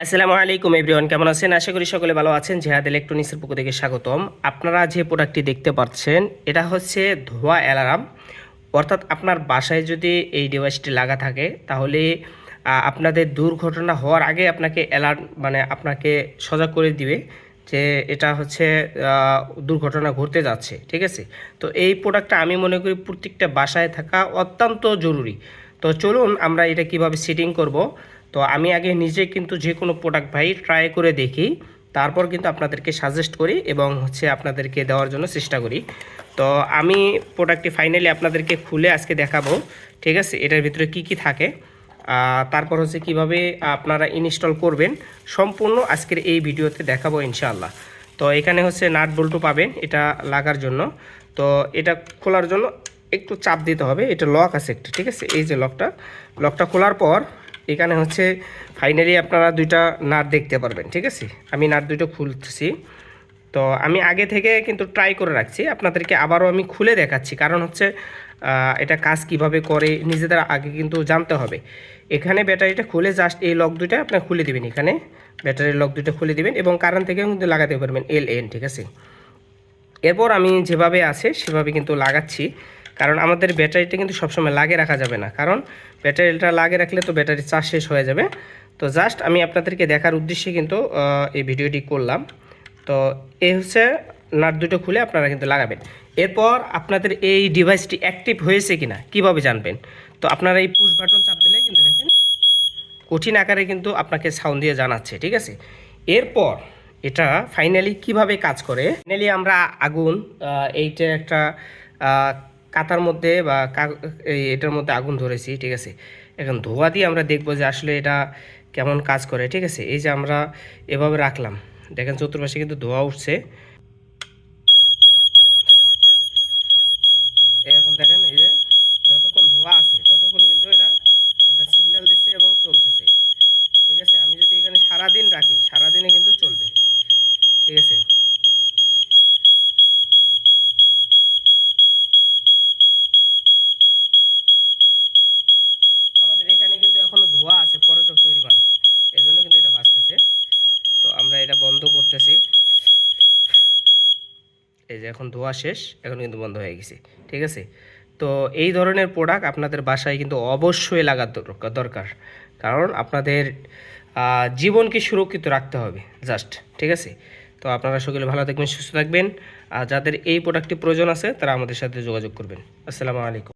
আসসালামু আলাইকুম এভরিওয়ান, কেমন আছেন? আশা করি সকলে ভালো আছেন। জেহাদ ইলেকট্রনিক্সের পক্ষ থেকে স্বাগতম। আপনারা যে প্রোডাক্টটি দেখতে পাচ্ছেন এটা হচ্ছে ধোঁয়া অ্যালার্ম। অর্থাৎ আপনার বাসায় যদি এই ডিভাইসটি লাগা থাকে তাহলে আপনাদের দুর্ঘটনা হওয়ার আগে আপনাকে অ্যালার্ট আপনাকে সজাগ করে দিবে যে এটা হচ্ছে দুর্ঘটনা ঘটতে যাচ্ছে। ঠিক আছে, তো এই প্রোডাক্টটা আমি মনে করি প্রত্যেকটা বাসায় থাকা অত্যন্ত জরুরি। তো চলুন আমরা এটা কিভাবে সেটিং করব। তো আমি আগে নিজে কিন্তু যে কোনো প্রোডাক্ট ভাই ট্রাই করে দেখি, তারপর কিন্তু আপনাদেরকে সাজেস্ট করি এবং হচ্ছে আপনাদেরকে দেওয়ার জন্য চেষ্টা করি। তো আমি প্রোডাক্টটি ফাইনালি আপনাদেরকে খুলে আজকে দেখাবো। ঠিক আছে, এটার ভিতরে কি কি থাকে, তারপর হচ্ছে কিভাবে আপনারা ইনস্টল করবেন, সম্পূর্ণ আজকের এই ভিডিওতে দেখাবো ইনশাআল্লাহ। তো এখানে হচ্ছে নাট বল্টু পাবেন এটা লাগার জন্য। তো এটা খোলার জন্য একটু চাপ দিতে হবে, এটা লক আছে একটা। ঠিক আছে, এই যে লকটা খোলার পর এখানে হচ্ছে ফাইনালি আপনারা দুইটা নাট দেখতে পারবেন। ঠিক আছে, আমি নাট দুটো খুলতেছি। তো আমি আগে থেকে কিন্তু ট্রাই করে রাখছি, আপনাদেরকে আবারও আমি খুলে দেখাচ্ছি, কারণ হচ্ছে এটা কাজ কিভাবে করে নিজেদের আগে কিন্তু জানতে হবে। এখানে ব্যাটারিটা খুলে জাস্ট এই লক দুইটা আপনার খুলে দিবেন, এখানে ব্যাটারির লক দুটো খুলে দিবেন এবং কারেন্ট থেকেও কিন্তু লাগাতে পারবেন LN। ঠিক আছে, এরপর আমি যেভাবে আছে সেভাবে কিন্তু লাগাচ্ছি, কারণ আমাদের ব্যাটারিটা কিন্তু সবসময় লাগিয়ে রাখা যাবে না, কারণ ব্যাটারিটা লাগিয়ে রাখলে তো ব্যাটারির চার্জ শেষ হয়ে যাবে। তো জাস্ট আমি আপনাদেরকে দেখার উদ্দেশ্যে কিন্তু এই ভিডিওটি করলাম। তো এই হচ্ছে নাট দুটো খুলে আপনারা কিন্তু লাগাবেন। এরপর আপনাদের এই ডিভাইসটি অ্যাক্টিভ হয়েছে কিনা কিভাবে জানবেন? তো আপনারা এই পুশ বাটন চাপ দিলে কিন্তু দেখেন কঠিন আকারে কিন্তু আপনাকে সাউন্ড দিয়ে জানাচ্ছে। ঠিক আছে, এরপর এটা ফাইনালি কিভাবে কাজ করে, ফাইনালি আমরা আগুন এইটা একটা কাতার মধ্যে বা এটার মধ্যে আগুন ধরেছি। ঠিক আছে, এখন ধোঁয়া দিয়ে আমরা দেখবো যে আসলে এটা কেমন কাজ করে। ঠিক আছে, এই যে আমরা এভাবে রাখলাম, দেখেন চতুর্পাশে কিন্তু ধোঁয়া উঠছে। এখন দেখেন এই যে যতক্ষণ ধোঁয়া আছে ততক্ষণ কিন্তু এটা আপনার সিগন্যাল দিচ্ছে এবং চলতেছে। ঠিক আছে, আমি যদি এখানে সারাদিন রাখি সারাদিনে কিন্তু চলবে। ঠিক আছে, আমাদের এখানে কিন্তু এখনো ধোঁয়া আছে পর্যাপ্ত পরিমাণ, এই জন্য কিন্তু এটা বাঁচতেছে। তো আমরা এটা বন্ধ করতেছি, এই যে এখন ধোঁয়া শেষ, এখন কিন্তু বন্ধ হয়ে গেছে। ঠিক আছে, তো এই ধরনের প্রোডাক্ট আপনাদের বাসায় কিন্তু অবশ্যই লাগার দরকার, কারণ আপনাদের জীবনকে সুরক্ষিত রাখতে হবে জাস্ট। ঠিক আছে, তো আপনারা সকলে ভালো থাকবেন, সুস্থ থাকবেন। আর যাদের এই প্রোডাক্টটি প্রয়োজন আছে তারা আমাদের সাথে যোগাযোগ করবেন। আসসালামু আলাইকুম।